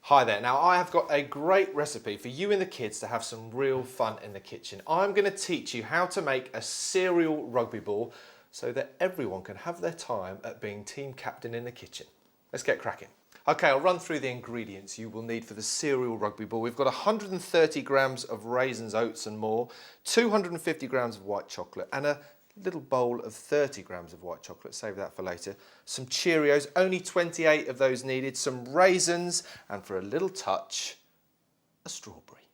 Hi there. Now I have got a great recipe for you and the kids to have some real fun in the kitchen. I'm going to teach you how to make a cereal rugby ball so that everyone can have their time at being team captain in the kitchen. Let's get cracking. Okay, I'll run through the ingredients you will need for the cereal rugby ball. We've got 130 grams of raisins, oats and more, 250 grams of white chocolate and a little bowl of 30 grams of white chocolate, save that for later, some Cheerios, only 28 of those needed, some raisins, and for a little touch, a strawberry.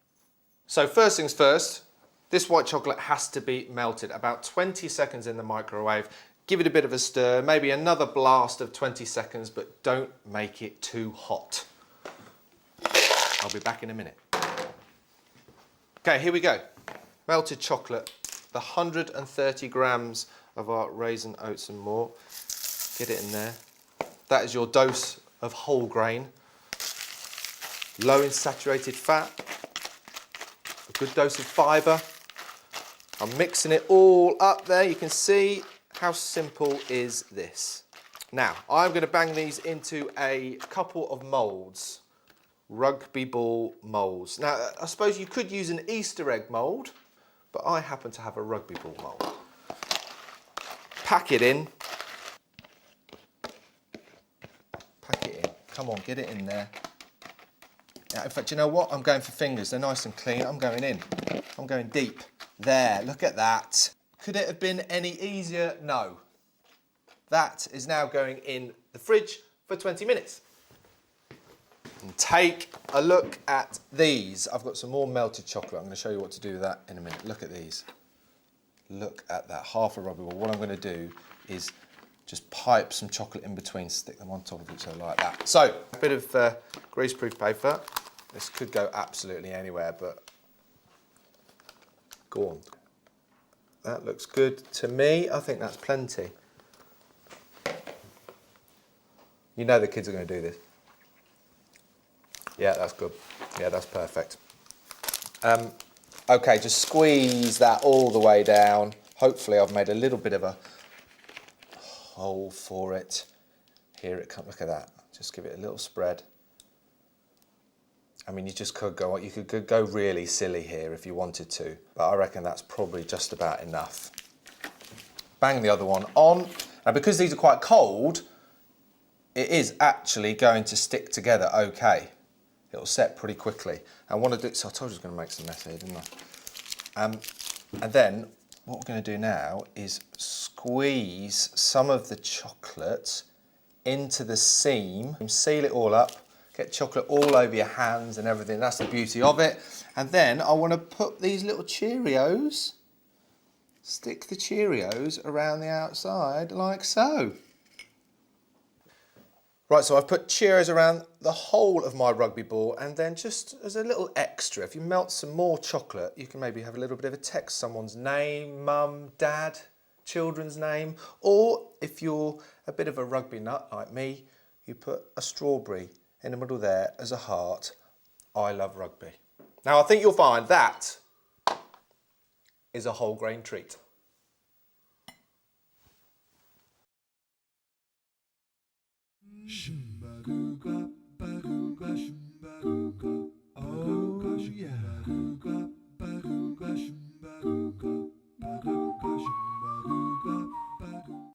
So first things first, this white chocolate has to be melted, about 20 seconds in the microwave. Give it a bit of a stir, maybe another blast of 20 seconds, but don't make it too hot. I'll be back in a minute. Okay, here we go. Melted chocolate. The 130 grams of our raisin, oats and more. Get it in there. That is your dose of whole grain. Low in saturated fat. A good dose of fibre. I'm mixing it all up there. You can see how simple is this. Now, I'm going to bang these into a couple of moulds. Rugby ball moulds. Now, I suppose you could use an Easter egg mould, but I happen to have a rugby ball mould. Pack it in. Pack it in. Come on, get it in there. Now, in fact, you know what? I'm going for fingers. They're nice and clean. I'm going in. I'm going deep. There, look at that. Could it have been any easier? No. That is now going in the fridge for 20 minutes. And take a look at these. I've got some more melted chocolate. I'm going to show you what to do with that in a minute. Look at these. Look at that, half a rugby ball. What I'm going to do is just pipe some chocolate in between, stick them on top of each other like that. So, a bit of greaseproof paper. This could go absolutely anywhere, but go on. That looks good to me. I think that's plenty. You know the kids are going to do this. Yeah, that's good. Yeah, that's perfect. Okay, just squeeze that all the way down. Hopefully I've made a little bit of a hole for it. Here it comes, look at that. Just give it a little spread. I mean, you just could go, you could go really silly here if you wanted to, but I reckon that's probably just about enough. Bang the other one on. Now, because these are quite cold, it is actually going to stick together okay. It'll set pretty quickly. I want to do, so I told you I was going to make some mess here, didn't I? And then what we're going to do now is squeeze some of the chocolate into the seam and seal it all up. Get chocolate all over your hands and everything. That's the beauty of it. And then I want to put these little Cheerios, stick the Cheerios around the outside like so. Right, so I've put Cheerios around the whole of my rugby ball, and then just as a little extra, if you melt some more chocolate, you can maybe have a little bit of a text, someone's name, mum, dad, children's name, or if you're a bit of a rugby nut like me, you put a strawberry in the middle there as a heart. I love rugby. Now I think you'll find that is a whole grain treat. Oh yeah.